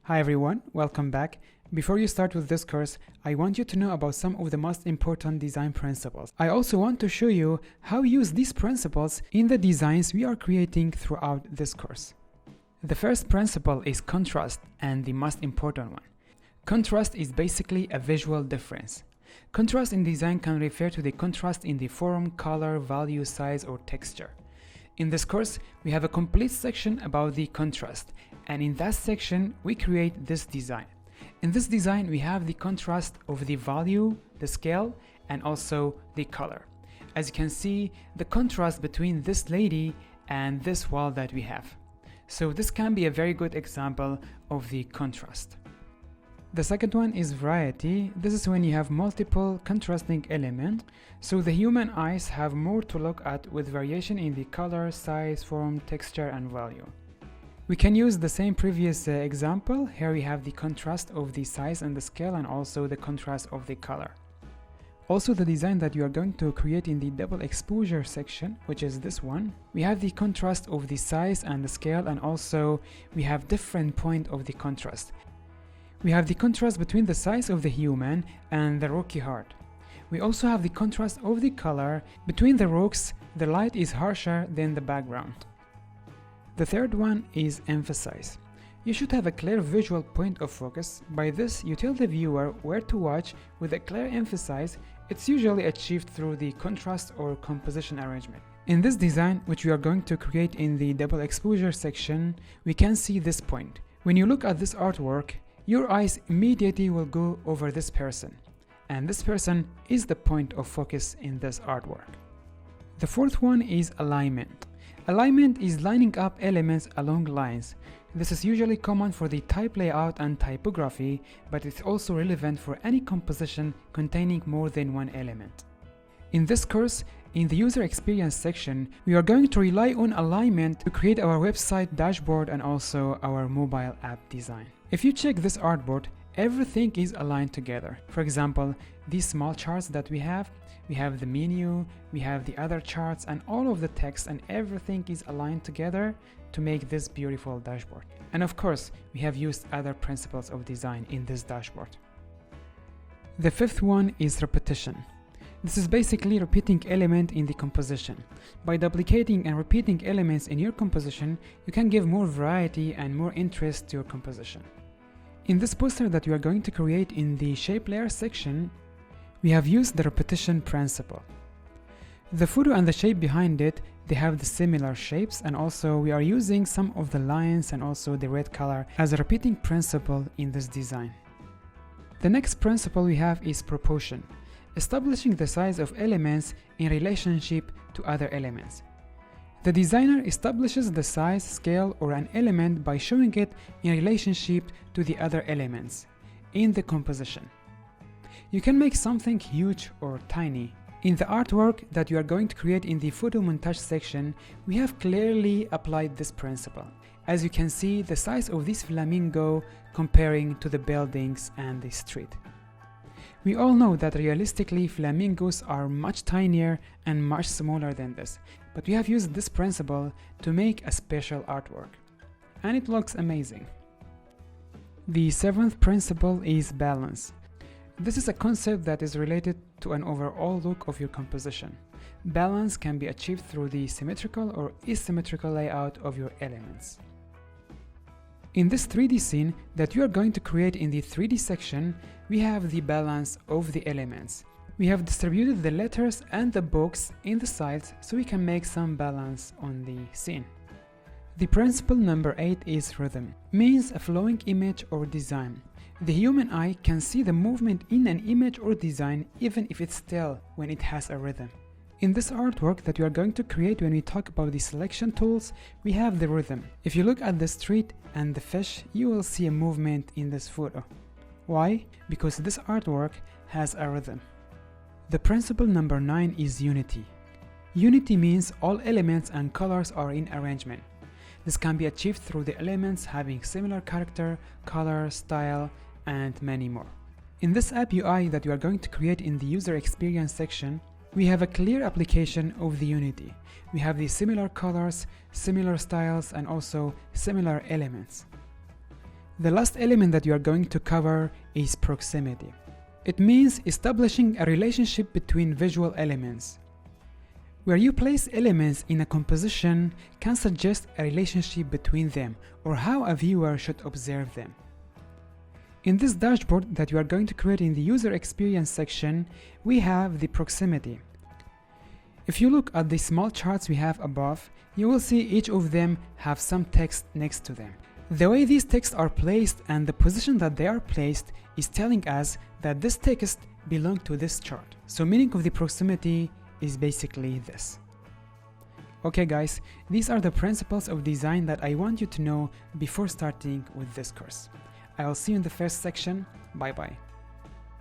Hi everyone, welcome back. Before you start with this course, I want you to know about some of the most important design principles. I also want to show you how we use these principles in the designs we are creating throughout this course. The first principle is contrast, and the most important one. Contrast is basically a visual difference. Contrast in design can refer to the contrast in the form, color, value, size, or texture. In this course, we have a complete section about the contrast, and in that section, we create this design. In this design, we have the contrast of the value, the scale, and also the color. As you can see, the contrast between this lady and this wall that we have. So this can be a very good example of the contrast. The second one is variety. This is when you have multiple contrasting elements, so the human eyes have more to look at with variation in the color, size, form, texture, and value. We can use the same previous example. Here we have the contrast of the size and the scale, and also the contrast of the color. Also, the design that you are going to create in the double exposure section, which is this one, we have the contrast of the size and the scale, and also we have different point of the contrast. We have the contrast between the size of the human and the rocky heart. We also have the contrast of the color. Between the rocks, the light is harsher than the background. The third one is emphasize. You should have a clear visual point of focus. By this, you tell the viewer where to watch with a clear emphasis. It's usually achieved through the contrast or composition arrangement. In this design, which we are going to create in the double exposure section, we can see this point. When you look at this artwork, your eyes immediately will go over this person, and this person is the point of focus in this artwork. The fourth one is alignment. Alignment is lining up elements along lines. This is usually common for the type layout and typography, but it's also relevant for any composition containing more than one element. In this course, in the user experience section, we are going to rely on alignment to create our website dashboard and also our mobile app design. If you check this artboard, everything is aligned together. For example, these small charts that we have the menu, we have the other charts, and all of the text and everything is aligned together to make this beautiful dashboard. And of course, we have used other principles of design in this dashboard. The fifth one is repetition. This is basically repeating element in the composition. By duplicating and repeating elements in your composition, you can give more variety and more interest to your composition. In this poster that we are going to create in the shape layer section, we have used the repetition principle. The photo and the shape behind it, they have the similar shapes, and also we are using some of the lines and also the red color as a repeating principle in this design. The next principle we have is proportion, establishing the size of elements in relationship to other elements. The designer establishes the size, scale, or an element by showing it in relationship to the other elements in the composition. You can make something huge or tiny. In the artwork that you are going to create in the photo montage section, we have clearly applied this principle. As you can see, the size of this flamingo comparing to the buildings and the street. We all know that realistically flamingos are much tinier and much smaller than this, but we have used this principle to make a special artwork, and it looks amazing. The seventh principle is balance. This is a concept that is related to an overall look of your composition. Balance can be achieved through the symmetrical or asymmetrical layout of your elements. In this 3D scene that you are going to create in the 3D section, we have the balance of the elements. We have distributed the letters and the books in the sides so we can make some balance on the scene. The principle number 8 is rhythm, means a flowing image or design. The human eye can see the movement in an image or design even if it's still when it has a rhythm. In this artwork that we are going to create, when we talk about the selection tools, we have the rhythm. If you look at the street and the fish, you will see a movement in this photo. Why? Because this artwork has a rhythm. The principle number 9 is unity. Unity means all elements and colors are in arrangement. This can be achieved through the elements having similar character, color, style, and many more. In this app UI that we are going to create in the user experience section, we have a clear application of the unity. We have the similar colors, similar styles, and also similar elements. The last element that you are going to cover is proximity. It means establishing a relationship between visual elements. Where you place elements in a composition can suggest a relationship between them or how a viewer should observe them. In this dashboard that you are going to create in the user experience section, we have the proximity. If you look at the small charts we have above, you will see each of them have some text next to them. The way these texts are placed and the position that they are placed is telling us that this text belongs to this chart. So meaning of the proximity is basically this. Okay guys, these are the principles of design that I want you to know before starting with this course. I will see you in the first section. Bye bye.